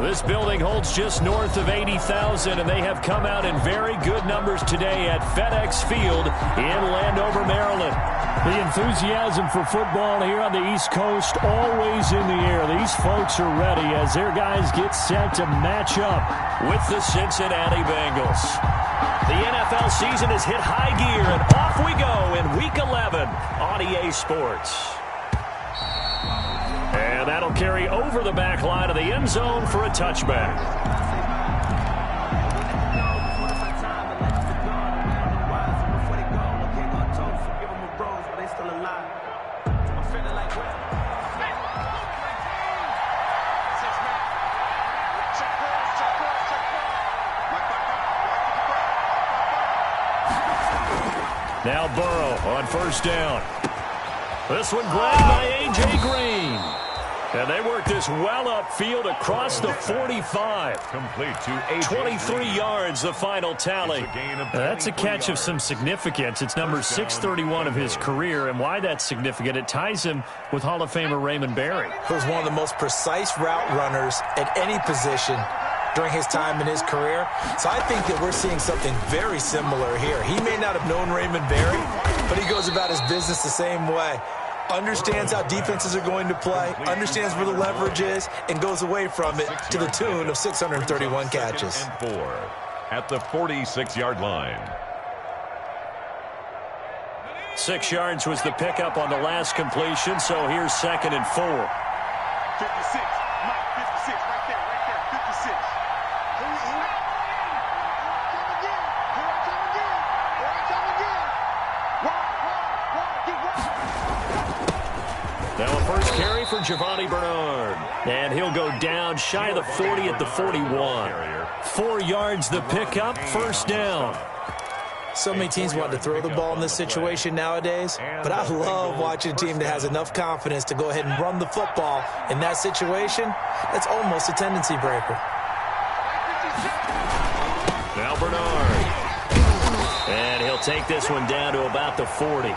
This building holds just north of 80,000, and they have come out in very good numbers today at FedEx Field in Landover, Maryland. The enthusiasm for football here on the East Coast always in the air. These folks are ready as their guys get set to match up with the Cincinnati Bengals. The NFL season has hit high gear, and off we go in Week 11 on EA Sports. And that'll carry over the back line of the end zone for a touchback. Now Burrow on first down. This one grabbed by A.J. Green. And they work this well upfield across the 45. Complete to 23 yards, the final tally. That's a catch of some significance. It's number 631 of his career, and why that's significant, it ties him with Hall of Famer Raymond Berry. He was one of the most precise route runners at any position during his time in his career. So I think that we're seeing something very similar here. He may not have known Raymond Berry, but he goes about his business the same way. Understands how defenses are going to play, understands where the leverage is, and goes away from it to the tune of 631 catches. And 4 at the 46-yard line. 6 yards was the pickup on the last completion, so here's 2nd and 4. 56, Mike, 56, right there, 56. Now a first carry for Giovanni Bernard. And he'll go down shy of the 40 at the 41. 4 yards the pickup, first down. So many teams want to throw the ball in this situation nowadays, but I love watching a team that has enough confidence to go ahead and run the football. In that situation, that's almost a tendency breaker. Now Bernard. And he'll take this one down to about the 40.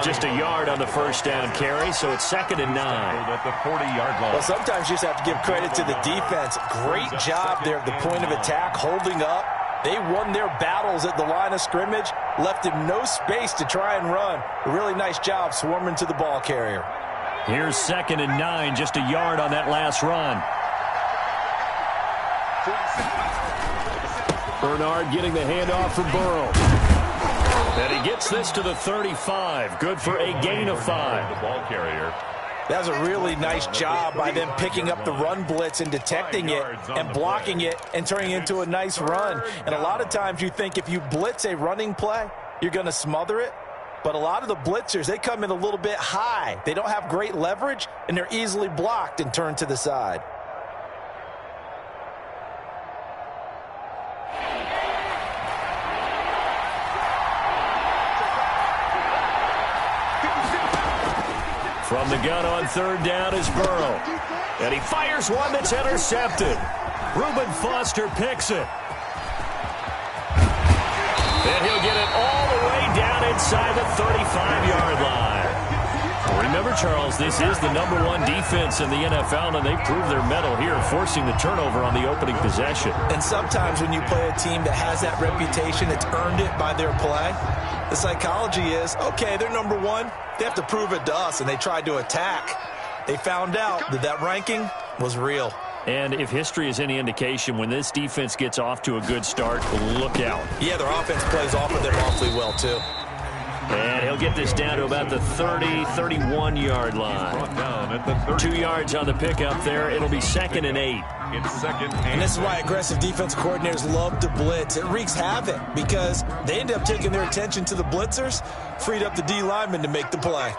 Just a yard on the first down carry, so it's 2nd and 9. At the 40-yard line. Well, sometimes you just have to give credit to the defense. Great job there at the point of attack, holding up. They won their battles at the line of scrimmage, left him no space to try and run. A really nice job swarming to the ball carrier. Here's 2nd and 9, just a yard on that last run. Bernard getting the handoff for Burrow. And he gets this to the 35. Good for a gain of 5. The ball carrier. That was a really nice job by them picking up the run blitz and detecting it and blocking it and turning it into a nice run. And a lot of times you think if you blitz a running play, you're going to smother it. But a lot of the blitzers, they come in a little bit high. They don't have great leverage, and they're easily blocked and turned to the side. From the gun on 3rd down is Burrow. And he fires one that's intercepted. Reuben Foster picks it. And he'll get it all the way down inside the 35-yard line. Remember, Charles, this is the #1 defense in the NFL, and they prove their mettle here, forcing the turnover on the opening possession. And sometimes when you play a team that has that reputation, it's earned it by their play. The psychology is, okay, they're #1. They have to prove it to us, and they tried to attack. They found out that that ranking was real. And if history is any indication, when this defense gets off to a good start, look out. Yeah, their offense plays off of them awfully well, too. And he'll get this down to about the 30, 31-yard line. 2 yards on the pickup there. It'll be 2nd and 8. It's 2nd and this is why aggressive defensive coordinators love to blitz. It wreaks havoc because they end up taking their attention to the blitzers, freed up the D lineman to make the play.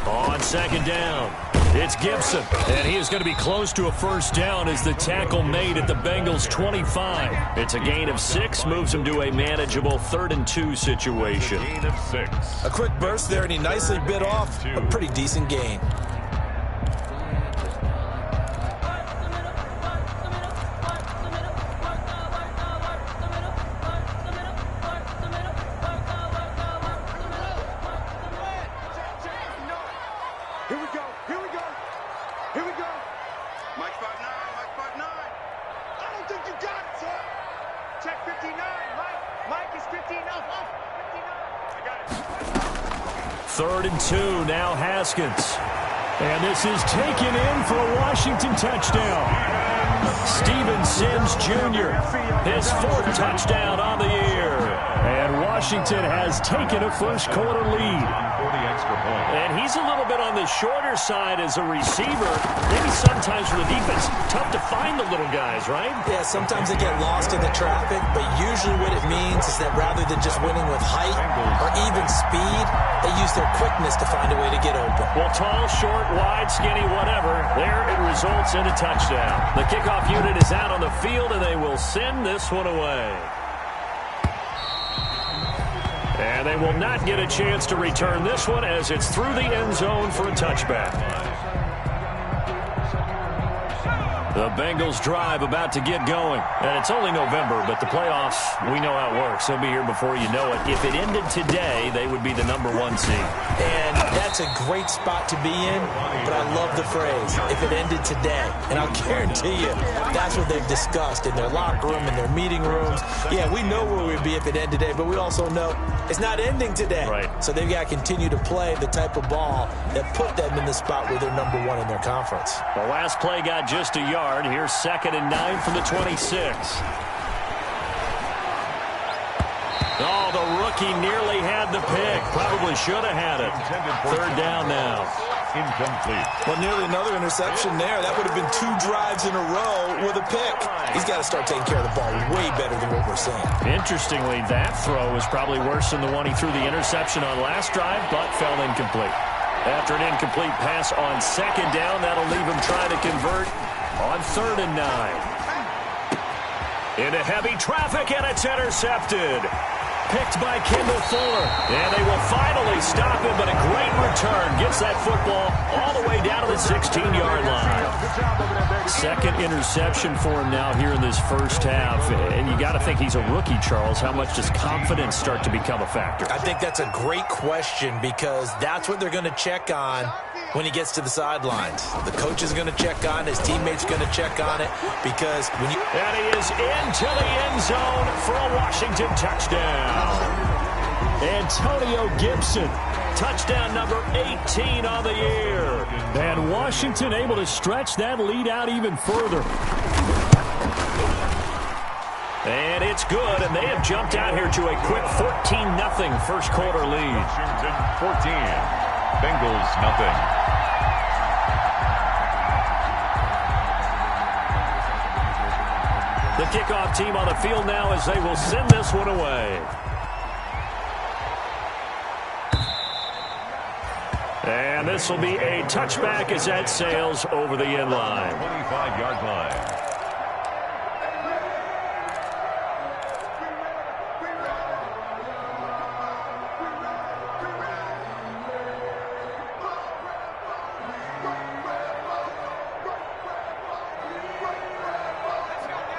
On 2nd down, it's Gibson, and he is going to be close to a first down as the tackle made at the Bengals' 25. It's a gain of 6, moves him to a manageable 3rd and 2 situation. Gain of 6. A quick burst there, and he nicely bit off a pretty decent gain. 3rd and 2, now Haskins. And this is taken in for a Washington touchdown. Steven Sims Jr., his 4th touchdown on the year. And Washington has taken a first-quarter lead. And he's a little bit on the shorter side as a receiver. Maybe sometimes for the defense, tough to find the little guys, right? Yeah, sometimes they get lost in the traffic, but usually what it means is that rather than just winning with height or even speed, they use their quickness to find a way to get open. Well, tall, short, wide, skinny, whatever, there it results in a touchdown. The kickoff unit is out on the field, and they will send this one away. And they will not get a chance to return this one as it's through the end zone for a touchback. The Bengals drive about to get going. And it's only November, but the playoffs, we know how it works. They'll be here before you know it. If it ended today, they would be the #1 seed. And that's a great spot to be in, but I love the phrase, if it ended today. And I'll guarantee you, that's what they've discussed in their locker room, in their meeting rooms. Yeah, we know where we'd be if it ended today, but we also know it's not ending today. Right. So they've got to continue to play the type of ball that put them in the spot where they're #1 in their conference. The last play got just a yard. Here's 2nd and 9 from the 26. Oh, the rookie nearly had the pick. Probably should have had it. 3rd down now. Incomplete. Well, nearly another interception there. That would have been 2 drives in a row with a pick. He's got to start taking care of the ball way better than what we're seeing. Interestingly, that throw was probably worse than the one he threw the interception on last drive, but fell incomplete. After an incomplete pass on 2nd down, that'll leave him trying to convert on 3rd and 9. Into heavy traffic, and it's intercepted. Picked by Kendall Fuller. And they will finally stop him, but a great return. Gets that football all the way down to the 16-yard line. 2nd interception for him now here in this first half. And you got to think he's a rookie, Charles. How much does confidence start to become a factor? I think that's a great question because that's what they're going to check on when he gets to the sidelines. The coach is going to check on it. His teammates are going to check on it because when you... And he is into the end zone for a Washington touchdown. Antonio Gibson, touchdown number 18 on the year. And Washington able to stretch that lead out even further. And it's good, and they have jumped out here to a quick 14-0 first-quarter lead. Washington 14, Bengals nothing. The kickoff team on the field now as they will send this one away. And this will be a touchback as that sails over the end line. 25-yard line.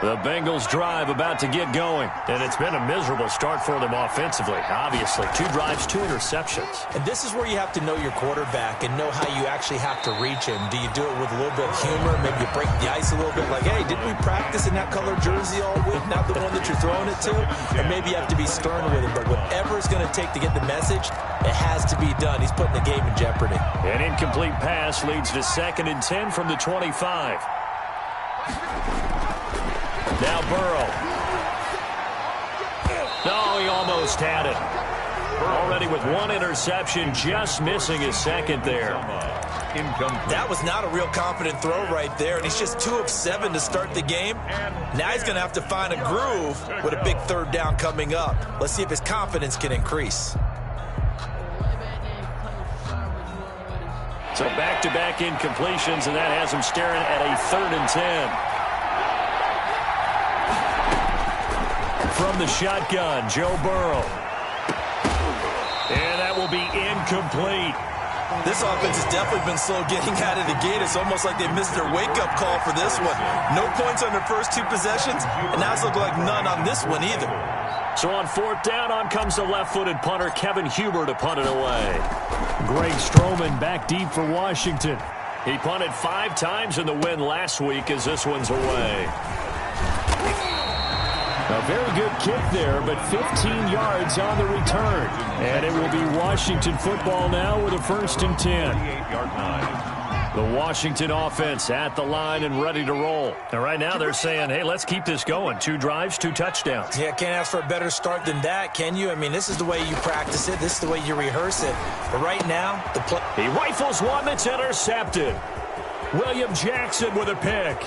The Bengals drive about to get going. And it's been a miserable start for them offensively. Obviously, 2 drives, 2 interceptions. And this is where you have to know your quarterback and know how you actually have to reach him. Do you do it with a little bit of humor? Maybe you break the ice a little bit like, hey, didn't we practice in that color jersey all week? Not the one that you're throwing it to? Or maybe you have to be stern with him. But whatever it's going to take to get the message, it has to be done. He's putting the game in jeopardy. An incomplete pass leads to 2nd and 10 from the 25. Now Burrow. No, he almost had it. Already with 1 interception, just missing his 2nd there. Incomplete. That was not a real confident throw right there, and he's just 2 of 7 to start the game. Now he's going to have to find a groove with a big 3rd down coming up. Let's see if his confidence can increase. So back-to-back incompletions, and that has him staring at a 3rd and 10. From the shotgun, Joe Burrow. And that will be incomplete. This offense has definitely been slow getting out of the gate. It's almost like they missed their wake-up call for this one. No points on their first 2 possessions, and now it's looking like none on this one either. So on 4th down, on comes the left-footed punter, Kevin Huber, to punt it away. Greg Stroman back deep for Washington. He punted 5 times in the win last week as this one's away. A very good kick there, but 15 yards on the return. And it will be Washington football now with a 1st and 10. 38-yard line. The Washington offense at the line and ready to roll. And right now they're saying, hey, let's keep this going. 2 drives, 2 touchdowns. Yeah, can't ask for a better start than that, can you? I mean, this is the way you practice it. This is the way you rehearse it. But right now, the play... He rifles one that's intercepted. William Jackson with a pick.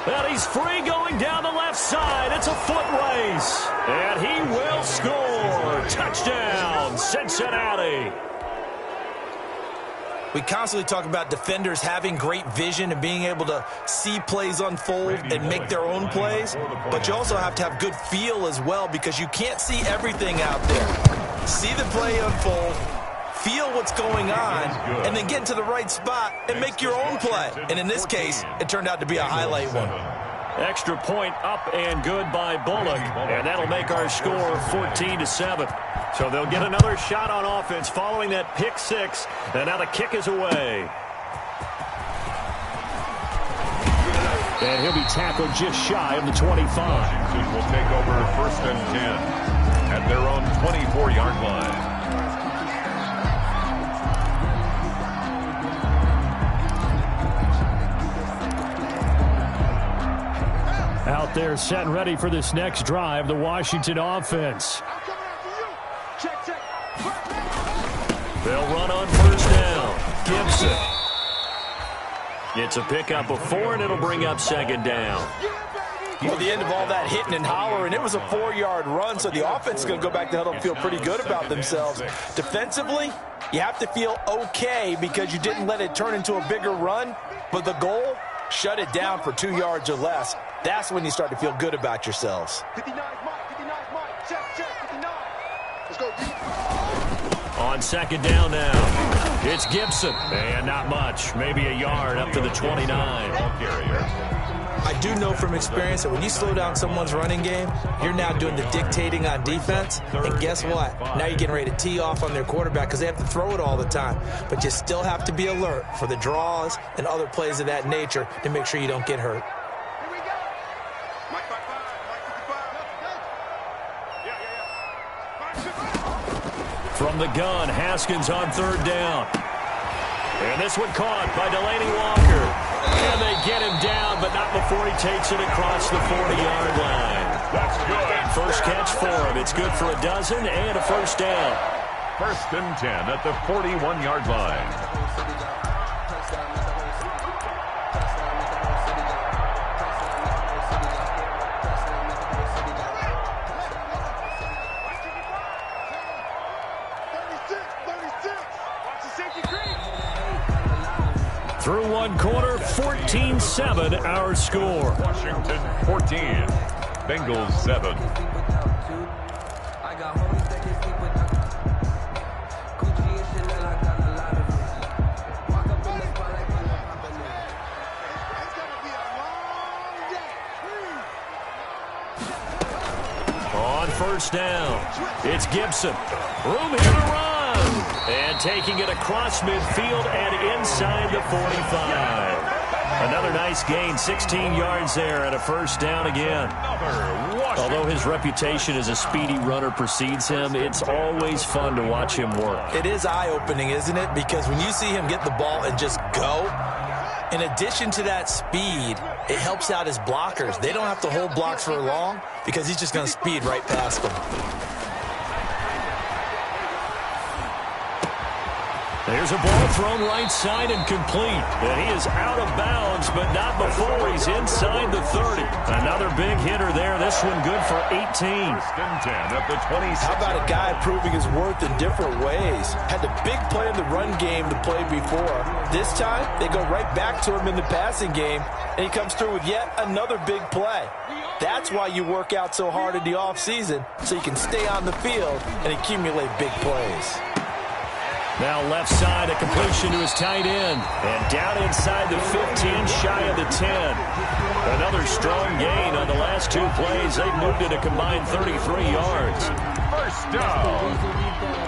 And he's free going down the left side. It's a foot race. And he will score. Touchdown, Cincinnati. We constantly talk about defenders having great vision and being able to see plays unfold and make their own plays. But you also have to have good feel as well because you can't see everything out there. See the play unfold, feel what's going on, and then get into the right spot and make your own play. And in this case, it turned out to be a highlight one. Extra point up and good by Bullock. And that'll make our score 14-7. So they'll get another shot on offense following that pick 6. And now the kick is away. And he'll be tackled just shy of the 25. Washington will take over 1st and 10 at their own 24-yard line. Out there set and ready for this next drive, the Washington offense. They'll run on 1st down. Gibson. It's a pickup of 4, and it'll bring up 2nd down. Well, the end of all that hitting and hollering, it was a 4-yard run, so the offense is going to go back to huddle and feel pretty good about themselves. Defensively, you have to feel okay because you didn't let it turn into a bigger run, but the goal, shut it down for 2 yards or less. That's when you start to feel good about yourselves. 59 Mike, check, 59. Let's go deep. On 2nd down now, it's Gibson. And not much, maybe a yard up to the 29. I do know from experience that when you slow down someone's running game, you're now doing the dictating on defense. And guess what? Now you're getting ready to tee off on their quarterback because they have to throw it all the time. But you still have to be alert for the draws and other plays of that nature to make sure you don't get hurt. Here we go. Mike 55, Mike 55. From the gun, Haskins on 3rd down. And this one caught by Delaney Walker. And they get him down, but not before he takes it across the 40-yard line. That's good. First catch for him. It's good for a dozen and a 1st down. 1st and 10 at the 41-yard line. Through 1 quarter, 14-7 our score. Washington 14, Bengals 7. On 1st down, it's Gibson. Room here to run. And taking it across midfield and inside the 45. Another nice gain, 16 yards there and a 1st down again. Although his reputation as a speedy runner precedes him, it's always fun to watch him work. It is eye-opening, isn't it? Because when you see him get the ball and just go, in addition to that speed, it helps out his blockers. They don't have to hold blocks for long because he's just going to speed right past them. There's a ball thrown right side and complete. And he is out of bounds, but not before he's inside the 30. Another big hitter there. This one good for 18. 1st and 10 at the 26. How about a guy proving his worth in different ways? Had the big play in the run game to play before. This time, they go right back to him in the passing game, and he comes through with yet another big play. That's why you work out so hard in the offseason, so you can stay on the field and accumulate big plays. Now left side, a completion to his tight end. And down inside the 15, shy of the 10. Another strong gain on the last 2 plays. They've moved it a combined 33 yards. 1st down.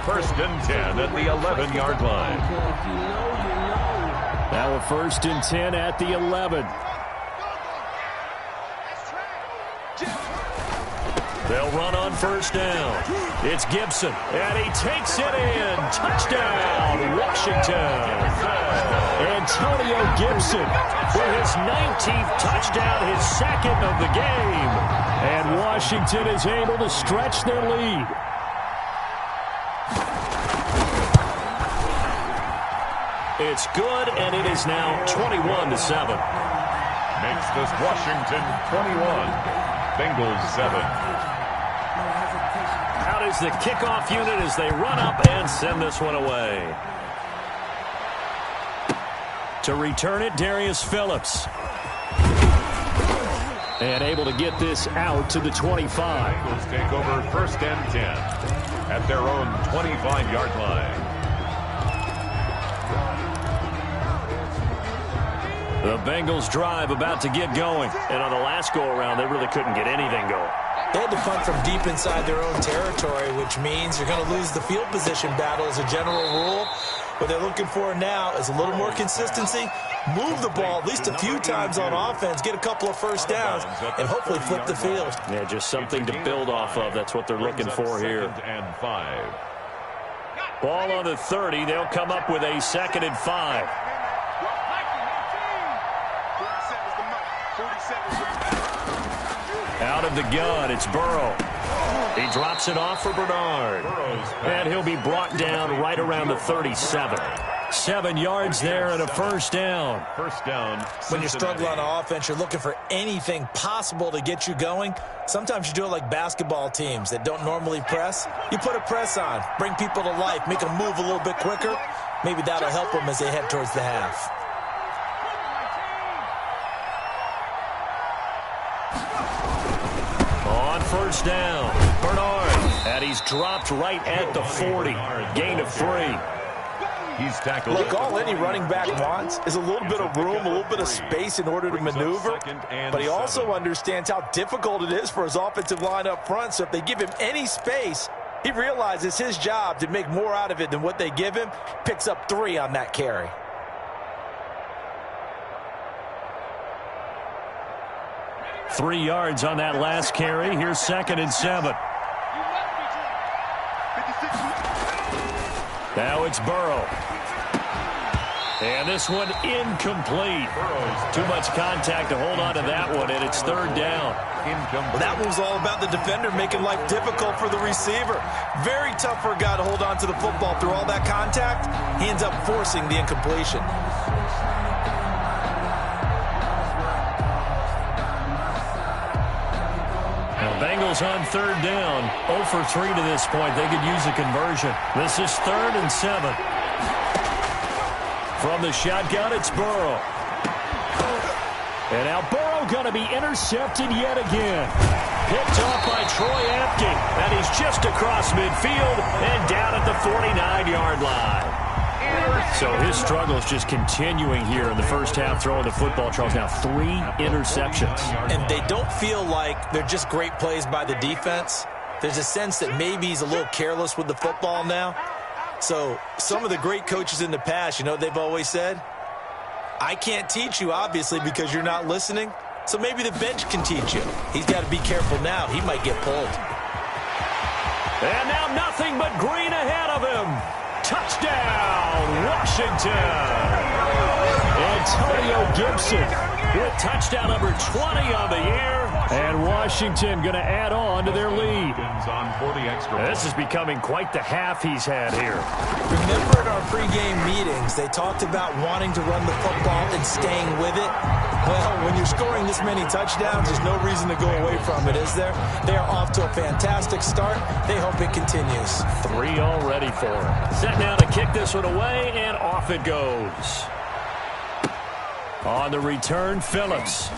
1st and 10 at the 11-yard line. Now a 1st and 10 at the 11. They'll run on first down. It's Gibson, and he takes it in. Touchdown, Washington. Antonio Gibson for his 19th touchdown, his second of the game. And Washington is able to stretch their lead. It's good, and it is now 21-7. Makes this Washington 21, Bengals 7. Out is the kickoff unit as they run up and send this one away. To return it, Darius Phillips. And able to get this out to the 25. Bengals take over first and 10 at their own 25-yard line. The Bengals drive about to get going. And on the last go-around, they really couldn't get anything going. They had to punt from deep inside their own territory, which means you're going to lose the field position battle as a general rule. What they're looking for now is a little more consistency, move the ball at least a few times on offense, get a couple of first downs, and hopefully flip the field. Yeah, just something to build off of. That's what they're looking for here. And 5. Ball on the 30. They'll come up with a 2nd and 5. Out of the gun, it's Burrow. He drops it off for Bernard. And he'll be brought down right around the 37. 7 yards there and a first down. First down. When you struggle on offense, you're looking for anything possible to get you going. Sometimes you do it like basketball teams that don't normally press. You put a press on, bring people to life, make them move a little bit quicker. Maybe that'll help them as they head towards the half. First down, Bernard, and he's dropped right at the 40. Gain of 3. He's tackled. Look, all any running back wants is a little bit of room, a little bit of space in order to maneuver. But he also understands how difficult it is for his offensive line up front. So if they give him any space, he realizes his job to make more out of it than what they give him. Picks up 3 on that carry. Three yards on that last carry. Here's 2nd and 7. Now it's Burrow. And this one incomplete. Too much contact to hold on to that one, and it's 3rd down. Well, that one was all about the defender making life difficult for the receiver. Very tough for a guy to hold on to the football through all that contact. He ends up forcing the incompletion. Bengals on 3rd down. 0 for 3 to this point. They could use a conversion. This is 3rd and 7. From the shotgun, it's Burrow. And now Burrow going to be intercepted yet again. Picked off by Troy Apke. And he's just across midfield and down at the 49-yard line. So his struggles just continuing here in the first half, throwing the football. Charles, now 3 interceptions. And they don't feel like they're just great plays by the defense. There's a sense that maybe he's a little careless with the football now. So some of the great coaches in the past, you know, they've always said, I can't teach you, obviously, because you're not listening. So maybe the bench can teach you. He's got to be careful now. He might get pulled. And now nothing but green ahead of him. Touchdown, Washington. Antonio Gibson with touchdown number 20 on the year. And Washington going to add on to their lead. This is becoming quite the half he's had here. Remember at our pregame meetings, they talked about wanting to run the football and staying with it. Well, when you're scoring this many touchdowns, there's no reason to go away from it, is there? They are off to a fantastic start. They hope it continues. 3 already for him. Set now to kick this one away, and off it goes. On the return, Phillips.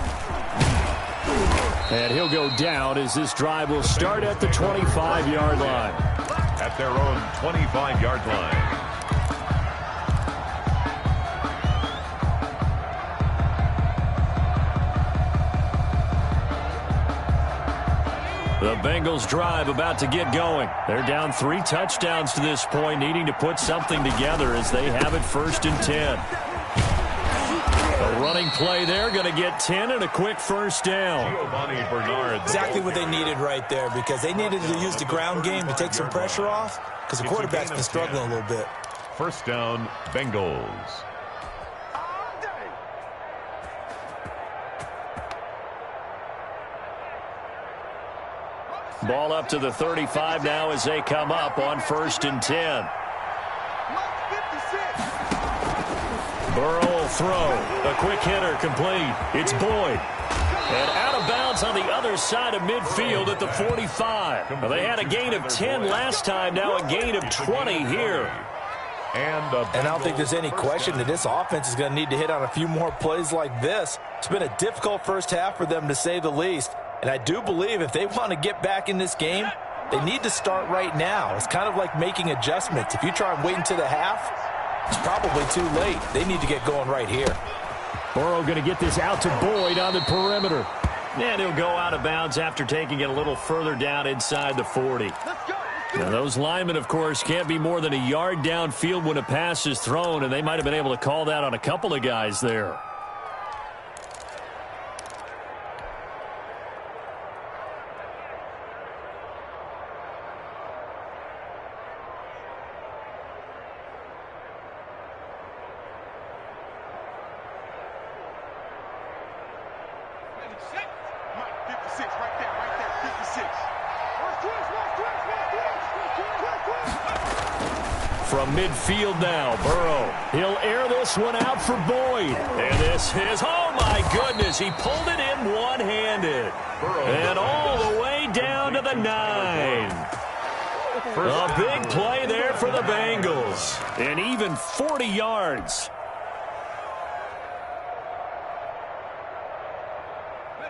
And he'll go down as this drive will start at the 25-yard line. At their own 25-yard line. The Bengals drive about to get going. They're down 3 touchdowns to this point, needing to put something together as they have it 1st and 10. A running play there, going to get 10 and a quick first down. Exactly what they needed right there, because they needed to use the ground game to take some pressure off, because the quarterback's been struggling a little bit. First down, Bengals. Ball up to the 35 now as they come up on 1st and 10. Burrow will throw. A quick hitter complete. It's Boyd. And out of bounds on the other side of midfield at the 45. Well, they had a gain of 10 last time, now a gain of 20 here. And I don't think there's any question that this offense is going to need to hit on a few more plays like this. It's been a difficult first half for them, to say the least. And I do believe if they want to get back in this game, they need to start right now. It's kind of like making adjustments. If you try and wait until the half, it's probably too late. They need to get going right here. Burrow going to get this out to Boyd on the perimeter. And he'll go out of bounds after taking it a little further down inside the 40. Now, those linemen, of course, can't be more than a yard downfield when a pass is thrown, and they might have been able to call that on a couple of guys there. From midfield now, Burrow. He'll air this one out for Boyd. And this is, oh my goodness, he pulled it in one-handed. And all the way down to the 9. A big play there for the Bengals. And even 40 yards.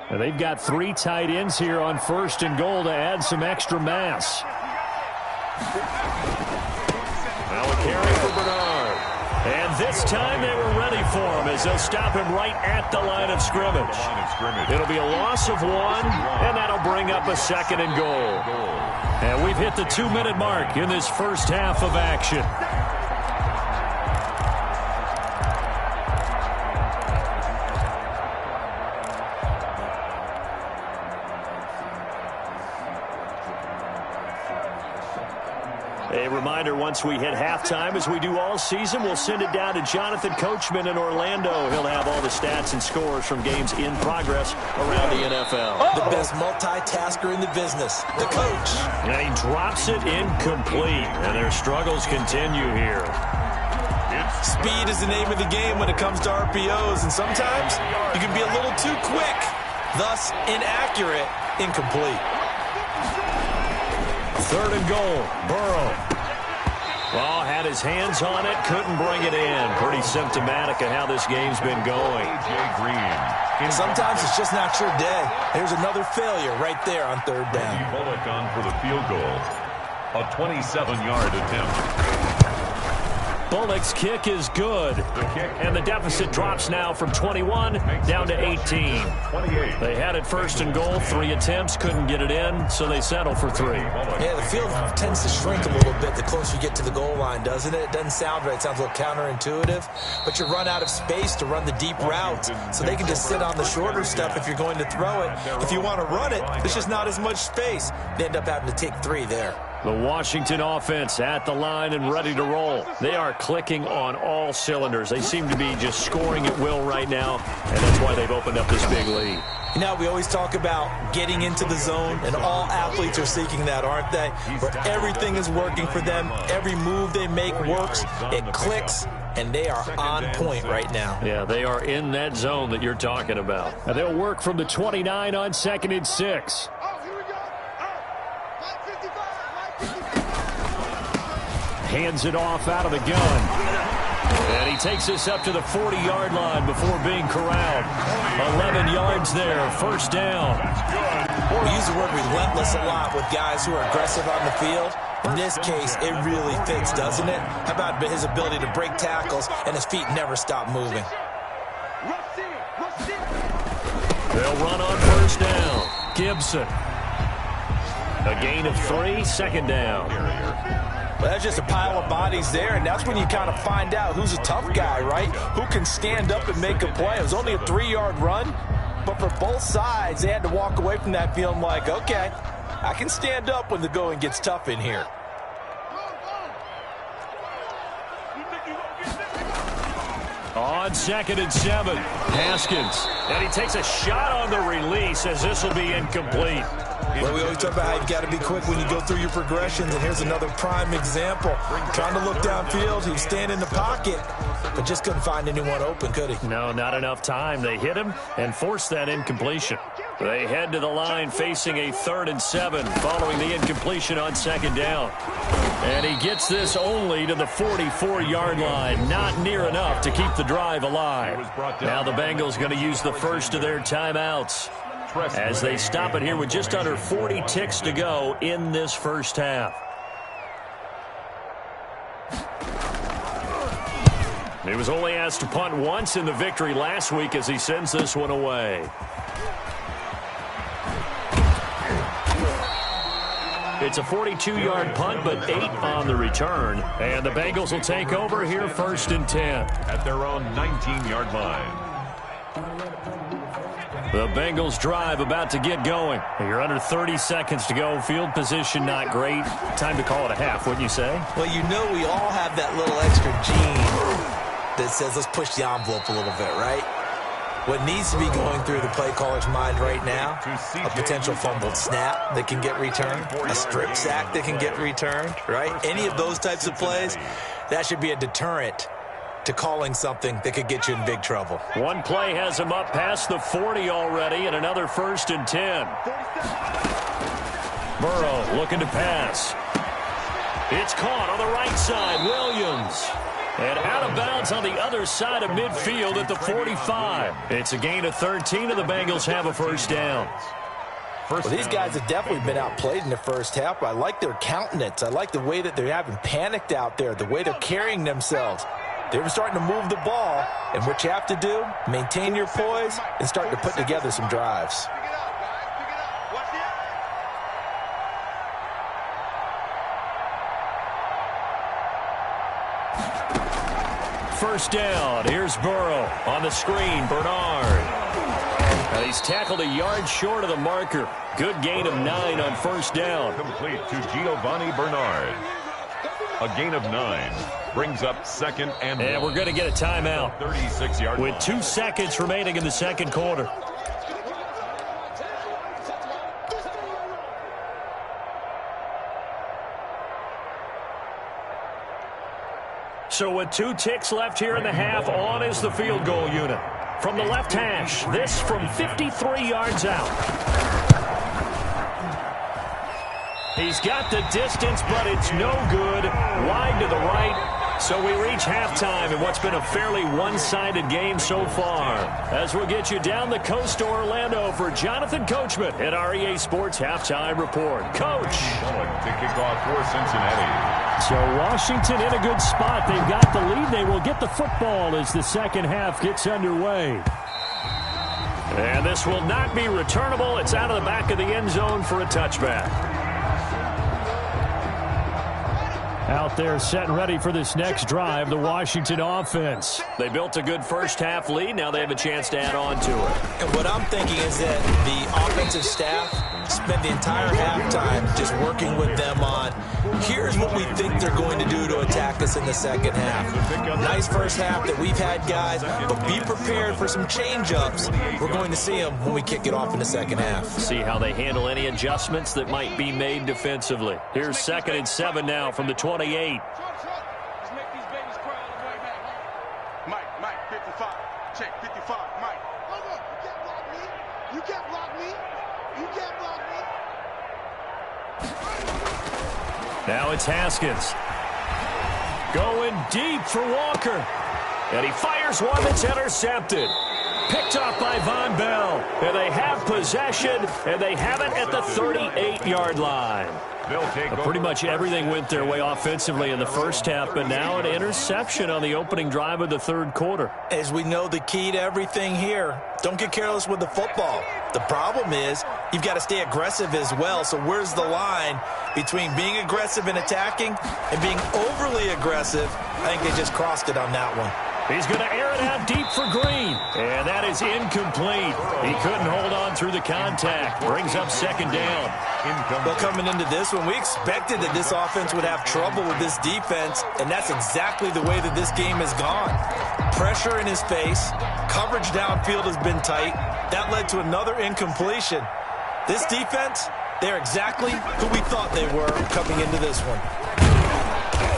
And they've got 3 tight ends here on 1st and goal to add some extra mass. Now a carry for Bernard. And this time they were ready for him as they'll stop him right at the line of scrimmage. It'll be a loss of 1, and that'll bring up a 2nd and goal. And we've hit the 2-minute mark in this first half of action. A reminder, once we hit halftime, as we do all season, we'll send it down to Jonathan Coachman in Orlando. He'll have all the stats and scores from games in progress around the NFL. The best multitasker in the business, the coach. And he drops it incomplete, and their struggles continue here. Speed is the name of the game when it comes to RPOs, and sometimes you can be a little too quick, thus inaccurate, incomplete. 3rd and goal, Burrow. Well, had his hands on it, couldn't bring it in. Pretty symptomatic of how this game's been going. Sometimes it's just not your day. Here's another failure right there on 3rd down. Bullock on for the field goal. A 27-yard attempt. Bullock's kick is good. And the deficit drops now from 21 down to 18. They had it 1st and goal, 3 attempts, couldn't get it in, so they settle for 3. Yeah, the field tends to shrink a little bit the closer you get to the goal line, doesn't it? It doesn't sound right. It sounds a little counterintuitive. But you run out of space to run the deep routes, so they can just sit on the shorter stuff if you're going to throw it. If you want to run it, there's just not as much space. They end up having to take 3 there. The Washington offense at the line and ready to roll. They are clicking on all cylinders. They seem to be just scoring at will right now, and that's why they've opened up this big lead. You know, we always talk about getting into the zone, and all athletes are seeking that, aren't they? Where everything is working for them. Every move they make works. It clicks, and they are on point right now. Yeah, they are in that zone that you're talking about. And they'll work from the 29 on 2nd and 6. Hands it off out of the gun. And he takes this up to the 40-yard line before being corralled. 11 yards there, 1st down. We use the word relentless a lot with guys who are aggressive on the field. In this case, it really fits, doesn't it? How about his ability to break tackles and his feet never stop moving? They'll run on 1st down. Gibson. A gain of 3, 2nd down. Well, That's just a pile of bodies there, and that's when you kind of find out who's a tough guy, right? Who can stand up and make a play. It was only a 3-yard run, but for both sides, they had to walk away from that feeling like, okay, I can stand up when the going gets tough in here. On 2nd and 7, Haskins. And he takes a shot on the release as this will be incomplete. Well, we always talk about how you got to be quick when you go through your progressions, and here's another prime example. Trying to look downfield, he was standing in the pocket, but just couldn't find anyone open, could he? No, not enough time. They hit him and forced that incompletion. They head to the line facing a 3rd and 7 following the incompletion on 2nd down. And he gets this only to the 44-yard line. Not near enough to keep the drive alive. Now the Bengals going to use the first of their timeouts as they stop it here with just under 40 ticks to go in this first half. He was only asked to punt once in the victory last week as he sends this one away. It's a 42-yard punt, but 8 on the return. And the Bengals will take over here 1st and 10. At their own 19-yard line. The Bengals drive about to get going. You're under 30 seconds to go. Field position not great. Time to call it a half, wouldn't you say? Well, you know we all have that little extra gene that says let's push the envelope a little bit, right? What needs to be going through the play caller's mind right now, a potential fumbled snap that can get returned, a strip sack that can get returned, right? Any of those types of plays, that should be a deterrent to calling something that could get you in big trouble. One play has him up past the 40 already, and another 1st and 10. Burrow looking to pass. It's caught on the right side. Williams. And out of bounds on the other side of midfield at the 45. It's a gain of 13, and the Bengals have a 1st down. Well, these guys have definitely been outplayed in the first half, but I like their countenance. I like the way that they're having panicked out there, the way they're carrying themselves. They're starting to move the ball, and what you have to do, maintain your poise and start to put together some drives. First down. Here's Burrow on the screen. Bernard. And he's tackled a yard short of the marker. Good gain of 9 on 1st down. Complete to Giovanni Bernard. A gain of 9 brings up 2nd and 1. And we're going to get a timeout 36-yard with 2 seconds remaining in the 2nd quarter. So with 2 ticks left here in the half, on is the field goal unit. From the left hash, this from 53 yards out. He's got the distance, but it's no good. Wide to the right. So we reach halftime in what's been a fairly one-sided game so far. As we'll get you down the coast to Orlando for Jonathan Coachman at our EA Sports Halftime Report. Coach. To kick off for Cincinnati. So Washington in a good spot. They've got the lead. They will get the football as the second half gets underway. And this will not be returnable. It's out of the back of the end zone for a touchback. Out there set and ready for this next drive, the Washington offense. They built a good first half lead. Now they have a chance to add on to it. And what I'm thinking is that the offensive staff spent the entire halftime just working with them on, here's what we think they're going to do to attack us in the second half. Nice first half that we've had, guys, but be prepared for some change-ups. We're going to see them when we kick it off in the second half. See how they handle any adjustments that might be made defensively. Here's 2nd and 7 now from the 28. Let's make these babies cry on the way back. Mike, 55. Check, 55, Mike. Hold on, you can't block me. You can't block me. You can't block me. Now it's Haskins. Going deep for Walker. And he fires one that's intercepted. Picked off by Von Bell. And they have possession, and they have it at the 38-yard line. Pretty much everything went their way offensively in the first half, but now an interception on the opening drive of the third quarter. As we know, the key to everything here, don't get careless with the football. The problem is you've got to stay aggressive as well. So where's the line between being aggressive and attacking and being overly aggressive? I think they just crossed it on that one. He's going to air it out deep for Green. And that is incomplete. He couldn't hold on through the contact. Brings up second down. Well, coming into this one, we expected that this offense would have trouble with this defense, and that's exactly the way that this game has gone. Pressure in his face. Coverage downfield has been tight. That led to another incompletion. This defense, they're exactly who we thought they were coming into this one.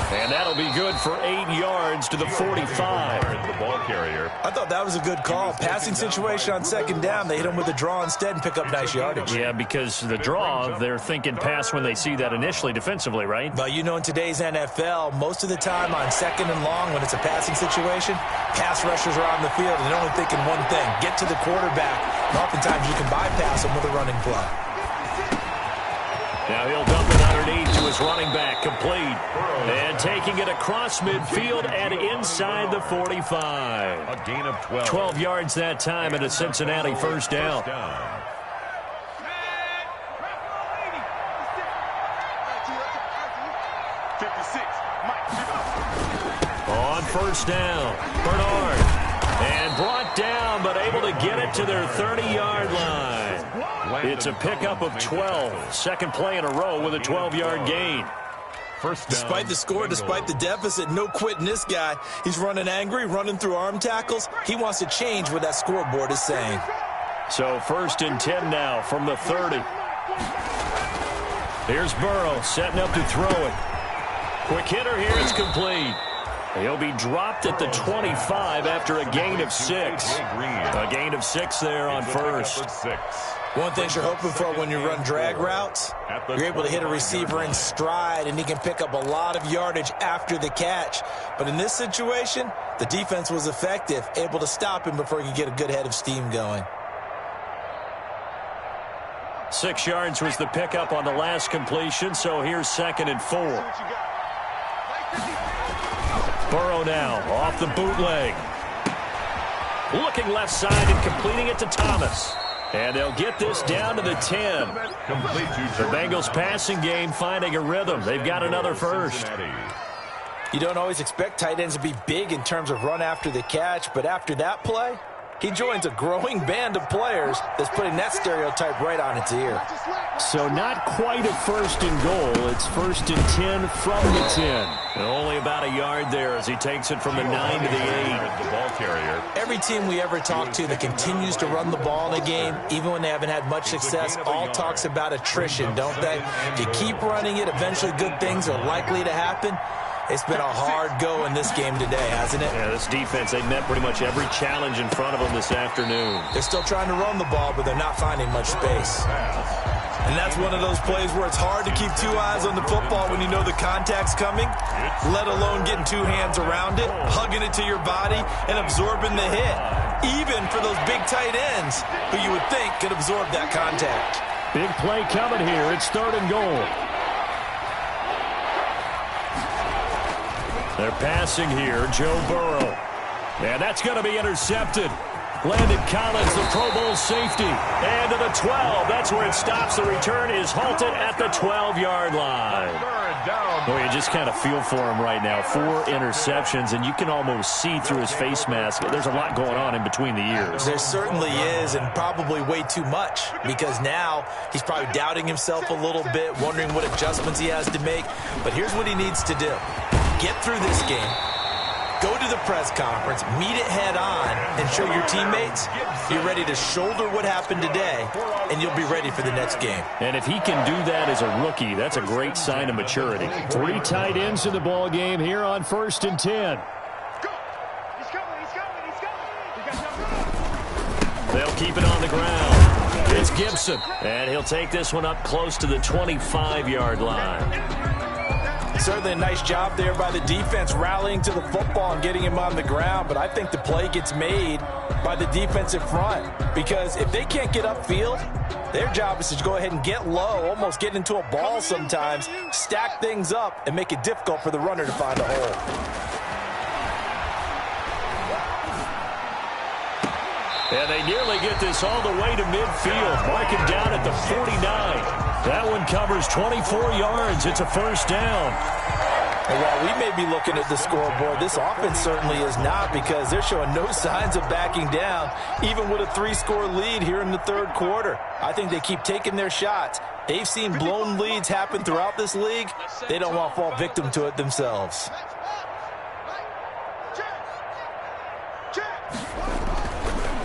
And that'll be good for 8 yards to the 45. The ball carrier. I thought that was a good call. Passing situation on second down. They hit him with a draw instead and pick up nice yardage. Yeah, because the draw, they're thinking pass when they see that initially defensively, right? But you know, in today's NFL, most of the time on second and long, when it's a passing situation, pass rushers are on the field and they're only thinking one thing: get to the quarterback. And oftentimes you can bypass them with a running play. Now he'll dump it underneath to his running back, complete. And taking it across midfield and inside the 45. A gain of 12. 12 yards that time and a Cincinnati first down. On first down, Bernard. And brought down, but able to get it to their 30-yard line. It's a pickup of 12. Second play in a row with a 12-yard gain. First down. Despite the score, despite the deficit, no quitting this guy. He's running angry, running through arm tackles. He wants to change what that scoreboard is saying. So first and 10 now from the 30. Here's Burrow setting up to throw it. Quick hitter here, it's complete. He'll be dropped at the 25 after a gain of 6. A gain of 6 there on first. One thing you're hoping for when you run drag routes, you're able to hit a receiver in stride, and he can pick up a lot of yardage after the catch. But in this situation, the defense was effective, able to stop him before he could get a good head of steam going. 6 yards was the pickup on the last completion, so here's second and 4. Burrow now off the bootleg. Looking left side and completing it to Thomas. And they'll get this down to the 10. The Bengals passing game finding a rhythm. They've got another first. You don't always expect tight ends to be big in terms of run after the catch, but after that play, he joins a growing band of players that's putting that stereotype right on its ear. So not quite a first and goal. It's first and 10 from the 10. And only about a yard there as he takes it from the 9 to the 8. The ball carrier. Every team we ever talk to that continues to run the ball in a game, even when they haven't had much success, all talks about attrition, don't they? If you keep running it, eventually good things are likely to happen. It's been a hard go in this game today, hasn't it? Yeah, this defense, they met pretty much every challenge in front of them this afternoon. They're still trying to run the ball, but they're not finding much space. And that's one of those plays where it's hard to keep 2 eyes on the football when you know the contact's coming, let alone getting 2 hands around it, hugging it to your body, and absorbing the hit. Even for those big tight ends who you would think could absorb that contact. Big play coming here. It's third and goal. They're passing here, Joe Burrow. And that's going to be intercepted. Landon Collins, the Pro Bowl safety. And to the 12. That's where it stops. The return is halted at the 12-yard line. Boy, you just kind of feel for him right now. 4 interceptions, and you can almost see through his face mask. There's a lot going on in between the ears. There certainly is, and probably way too much, because now he's probably doubting himself a little bit, wondering what adjustments he has to make. But here's what he needs to do. Get through this game, go to the press conference, meet it head on, and show your teammates you're ready to shoulder what happened today, and you'll be ready for the next game. And if he can do that as a rookie, that's a great sign of maturity. 3 tight ends in the ball game here on first and 10. They'll keep it on the ground. It's Gibson, and he'll take this one up close to the 25-yard line. Certainly a nice job there by the defense rallying to the football and getting him on the ground, but I think the play gets made by the defensive front, because if they can't get upfield, their job is to go ahead and get low, almost get into a ball sometimes, stack things up, and make it difficult for the runner to find a hole. And they nearly get this all the way to midfield. Mark him down at the 49. That one covers 24 yards. It's a first down. And while we may be looking at the scoreboard, this offense certainly is not, because they're showing no signs of backing down, even with a 3-score lead here in the third quarter. I think they keep taking their shots. They've seen blown leads happen throughout this league. They don't want to fall victim to it themselves.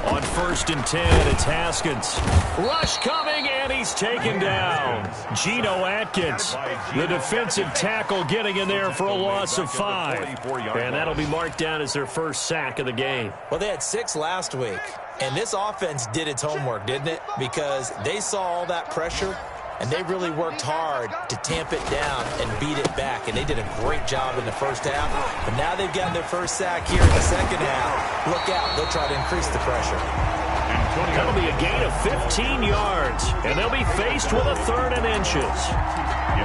On 1st and 10, it's Haskins. Rush coming, and he's taken down. Geno Atkins, the defensive tackle, getting in there for a loss of 5. And that'll be marked down as their first sack of the game. Well, they had 6 last week, and this offense did its homework, didn't it? Because they saw all that pressure, and they really worked hard to tamp it down and beat it back. And they did a great job in the first half. But now they've gotten their first sack here in the second half. Look out. They'll try to increase the pressure. That'll be a gain of 15 yards. And they'll be faced with a 3rd and inches.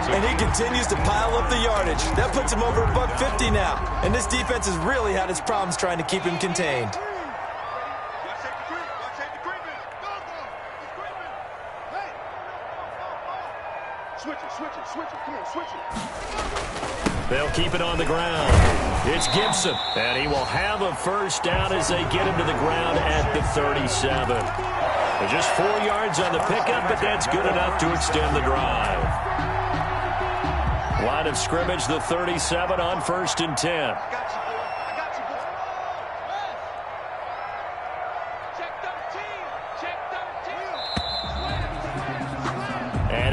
And he continues to pile up the yardage. That puts him over $150 now. And this defense has really had its problems trying to keep him contained. Switch it. Come on, switch it. They'll keep it on the ground. It's Gibson, and he will have a first down as they get him to the ground at the 37. They're just 4 yards on the pickup, but that's good enough to extend the drive. Line of scrimmage, the 37 on 1st and 10.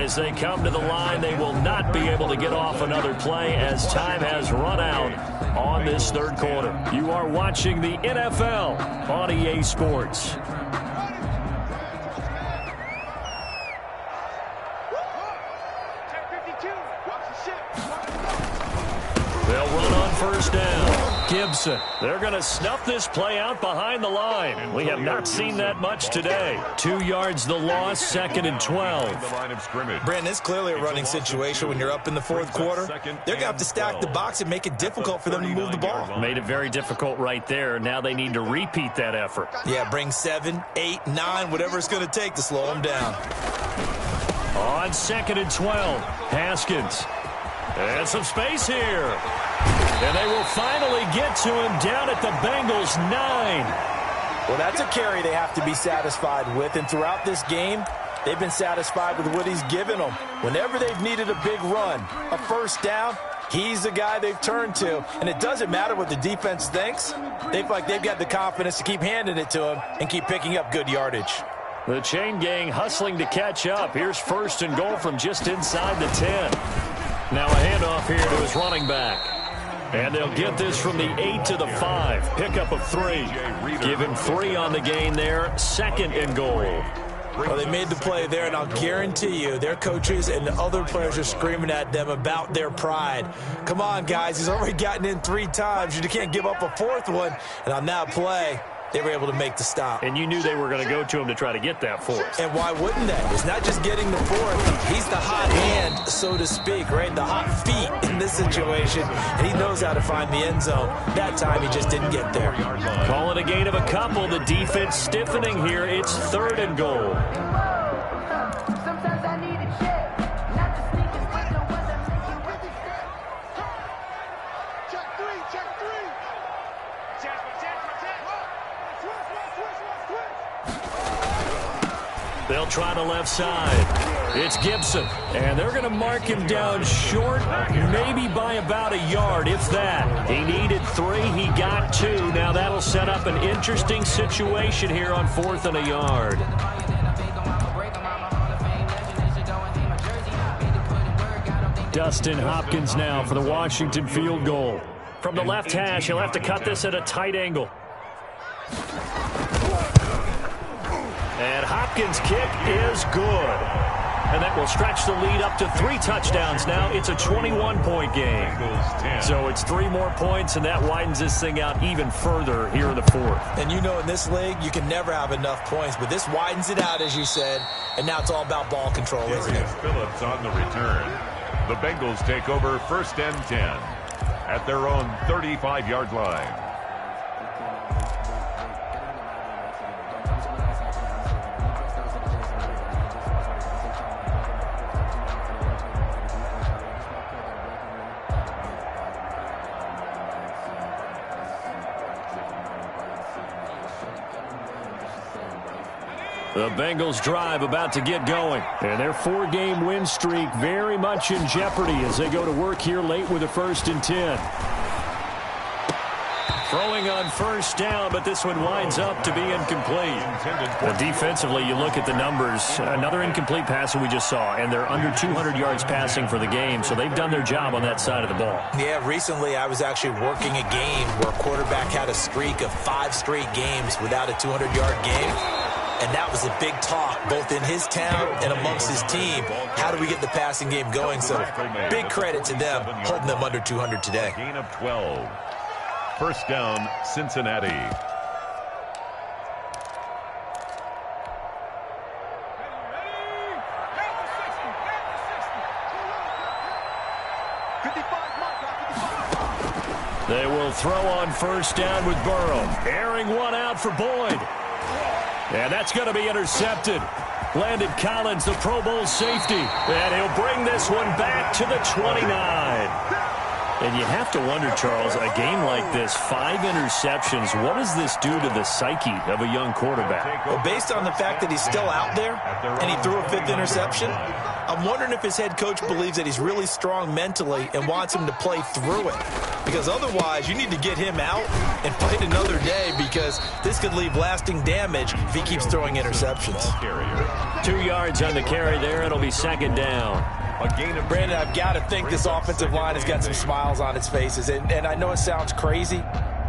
As they come to the line, they will not be able to get off another play as time has run out on this third quarter. You are watching the NFL on EA Sports. They'll run on first down. Gibson. They're going to snuff this play out behind the line. We have not seen that much today. 2 yards the loss, 2nd and 12. Brandon, it's clearly a running situation when you're up in the fourth quarter. They're going to have to stack the box and make it difficult for them to move the ball. Made it very difficult right there. Now they need to repeat that effort. Yeah, bring 7, 8, 9, whatever it's going to take to slow them down. On 2nd and 12, Haskins. And some space here. And they will finally get to him down at the Bengals' 9. Well, that's a carry they have to be satisfied with. And throughout this game, they've been satisfied with what he's given them. Whenever they've needed a big run, a first down, he's the guy they've turned to. And it doesn't matter what the defense thinks. They feel like they've got the confidence to keep handing it to him and keep picking up good yardage. The chain gang hustling to catch up. Here's 1st and goal from just inside the 10. Now a handoff here to his running back. And they'll get this from the 8 to the 5. Pickup of 3. Give him 3 on the gain there. 2nd and goal. Well, they made the play there, and I'll guarantee you their coaches and the other players are screaming at them about their pride. Come on, guys. He's already gotten in 3 times. You can't give up a 4th one. And on that play, they were able to make the stop. And you knew they were going to go to him to try to get that 4th. And why wouldn't they? It's not just getting the 4th. He's the hot hand, so to speak, right? The hot feet in this situation. And he knows how to find the end zone. That time he just didn't get there. Call it a gain of a couple. The defense stiffening here. It's 3rd and goal. Sometimes I need a check, not the sneakers, but the weather make you with the step. Check 3. They'll try the left side. It's Gibson. And they're going to mark him down short, maybe by about a yard, if that. He needed 3. He got 2. Now that'll set up an interesting situation here on 4th and a yard. Dustin Hopkins now for the Washington field goal. From the left hash, he'll have to cut this at a tight angle. And Hopkins' kick is good. And that will stretch the lead up to 3 touchdowns now. It's a 21-point game. So it's 3 more points, and that widens this thing out even further here in the 4th. And you know in this league, you can never have enough points, but this widens it out, as you said, and now it's all about ball control, isn't it? Phillips on the return. The Bengals take over 1st and 10 at their own 35-yard line. The Bengals drive about to get going. And their 4-game win streak very much in jeopardy as they go to work here late with a 1st and 10. Throwing on 1st down, but this one winds up to be incomplete. Well, defensively, you look at the numbers. Another incomplete pass that we just saw, and they're under 200 yards passing for the game, so they've done their job on that side of the ball. Yeah, recently I was actually working a game where a quarterback had a streak of 5 straight games without a 200-yard game. And that was a big talk, both in his town and amongst his team. How do we get the passing game going? So big credit to them, holding them under 200 today. Gain of 12. 1st down, Cincinnati. They will throw on 1st down with Burrow. Airing one out for Boyd. And that's going to be intercepted. Landon Collins, the Pro Bowl safety. And he'll bring this one back to the 29. And you have to wonder, Charles, a game like this, 5 interceptions, what does this do to the psyche of a young quarterback? Well, based on the fact that he's still out there and he threw a 5th interception, I'm wondering if his head coach believes that he's really strong mentally and wants him to play through it. Because otherwise, you need to get him out and fight another day, because this could leave lasting damage if he keeps throwing interceptions. 2 yards on the carry there. It'll be 2nd down. Brandon, I've got to think this offensive line has got some smiles on its faces. And I know it sounds crazy,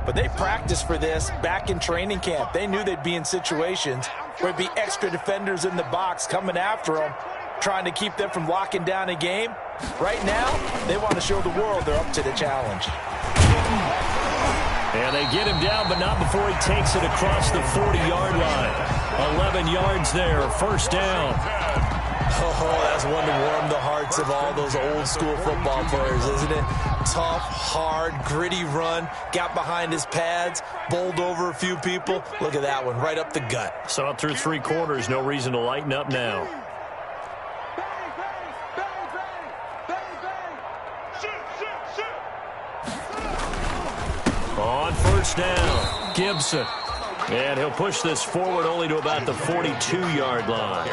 but they practiced for this back in training camp. They knew they'd be in situations where there'd be extra defenders in the box coming after them, trying to keep them from locking down a game. Right now, they want to show the world they're up to the challenge. And they get him down, but not before he takes it across the 40-yard line. 11 yards there, 1st down. Oh, that's one to warm the hearts of all those old-school football players, isn't it? Tough, hard, gritty run, got behind his pads, bowled over a few people. Look at that one, right up the gut. Saw it through 3 quarters, no reason to lighten up now. On 1st down, Gibson. And he'll push this forward only to about the 42-yard line.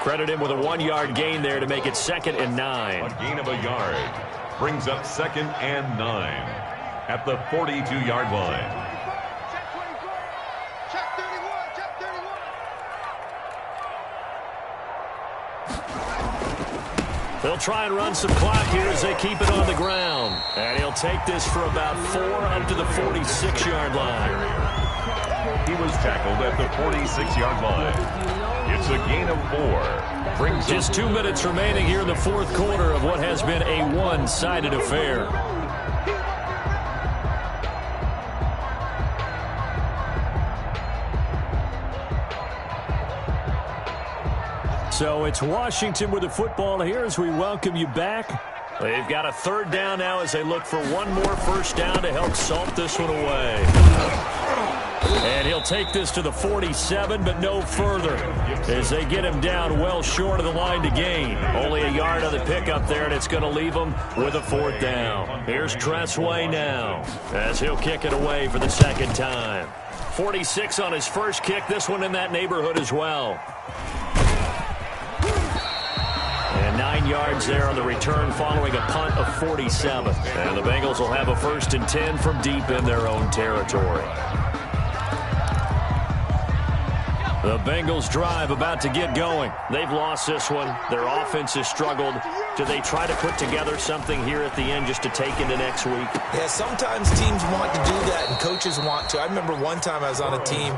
Credit him with a 1-yard gain there to make it 2nd and 9. A gain of a yard brings up 2nd and 9 at the 42-yard line. Check 31, check 31. They'll try and run some clock here as they keep it on the ground. And he'll take this for about 4 up to the 46-yard line. He was tackled at the 46-yard line. It's a gain of 4. Brings just 2 minutes remaining here in the 4th quarter of what has been a one-sided affair. So it's Washington with the football here as we welcome you back. They've got a 3rd down now as they look for one more 1st down to help salt this one away. And he'll take this to the 47, but no further, as they get him down well short of the line to gain. Only a yard on the pickup there, and it's going to leave him with a 4th down. Here's Tressway now, as he'll kick it away for the 2nd time. 46 on his first kick, this one in that neighborhood as well. And 9 yards there on the return following a punt of 47. And the Bengals will have a 1st and 10 from deep in their own territory. The Bengals drive about to get going. They've lost this one. Their offense has struggled. Do they try to put together something here at the end just to take into next week? Yeah, sometimes teams want to do that and coaches want to. I remember one time I was on a team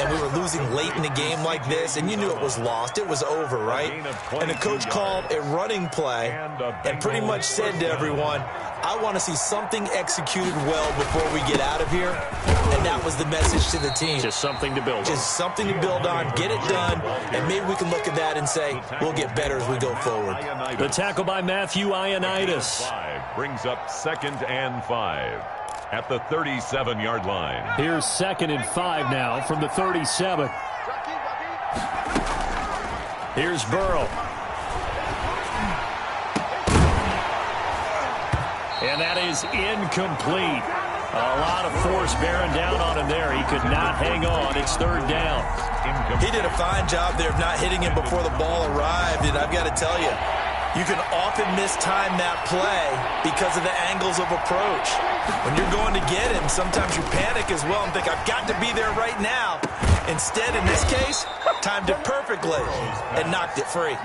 and we were losing late in a game like this, and you knew it was lost. It was over, right? And the coach called a running play and pretty much said to everyone, I want to see something executed well before we get out of here. And that was the message to the team. Just something to build on. Just something to build on, get it done, and maybe we can look at that and say, we'll get better as we go forward. The tackle by Matthew Ioannidis. Brings up 2nd and 5 at the 37-yard line. Here's 2nd and 5 now from the 37. Here's Burrow. And that is incomplete. A lot of force bearing down on him there. He could not hang on. It's third down. He did a fine job there of not hitting him before the ball arrived, and I've got to tell you, you can often mistime that play because of the angles of approach. When you're going to get him, sometimes you panic as well and think, I've got to be there right now. Instead, in this case, timed it perfectly and knocked it free.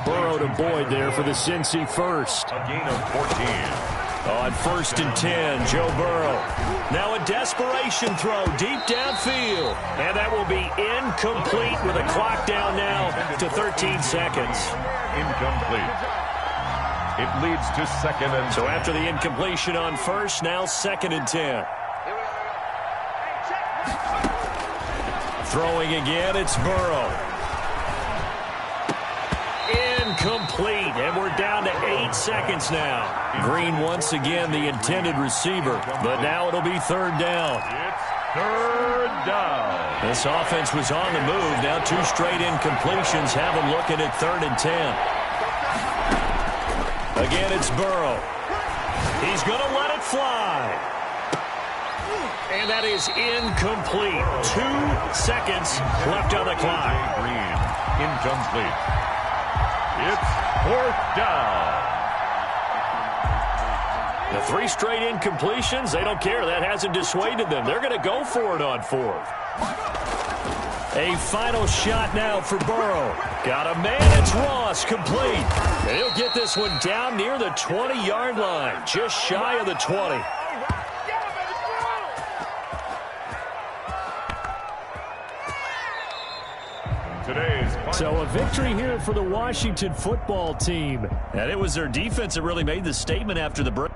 Burrow to Boyd there for the Cincy first. A gain of 14. On 1st and 10, Joe Burrow. Now a desperation throw deep downfield. And that will be incomplete with a clock down now to 13 seconds. Incomplete. It leads to 2nd and 10. So after the incompletion on 1st, now 2nd and 10. Throwing again, it's Burrow. Incomplete, and we're down to 8 seconds now. Green once again the intended receiver, but now it'll be 3rd down. It's 3rd down. This offense was on the move. Now 2 straight incompletions have them looking at 3rd and 10. Again, it's Burrow. He's going to let it fly. And that is incomplete. 2 seconds left on the clock. Green, incomplete. It's 4th down. The 3 straight incompletions, they don't care. That hasn't dissuaded them. They're going to go for it on 4th. A final shot now for Burrow. Got a man, it's Ross, complete. And he'll get this one down near the 20-yard line, just shy of the 20. So a victory here for the Washington football team. And it was their defense that really made the statement after the break.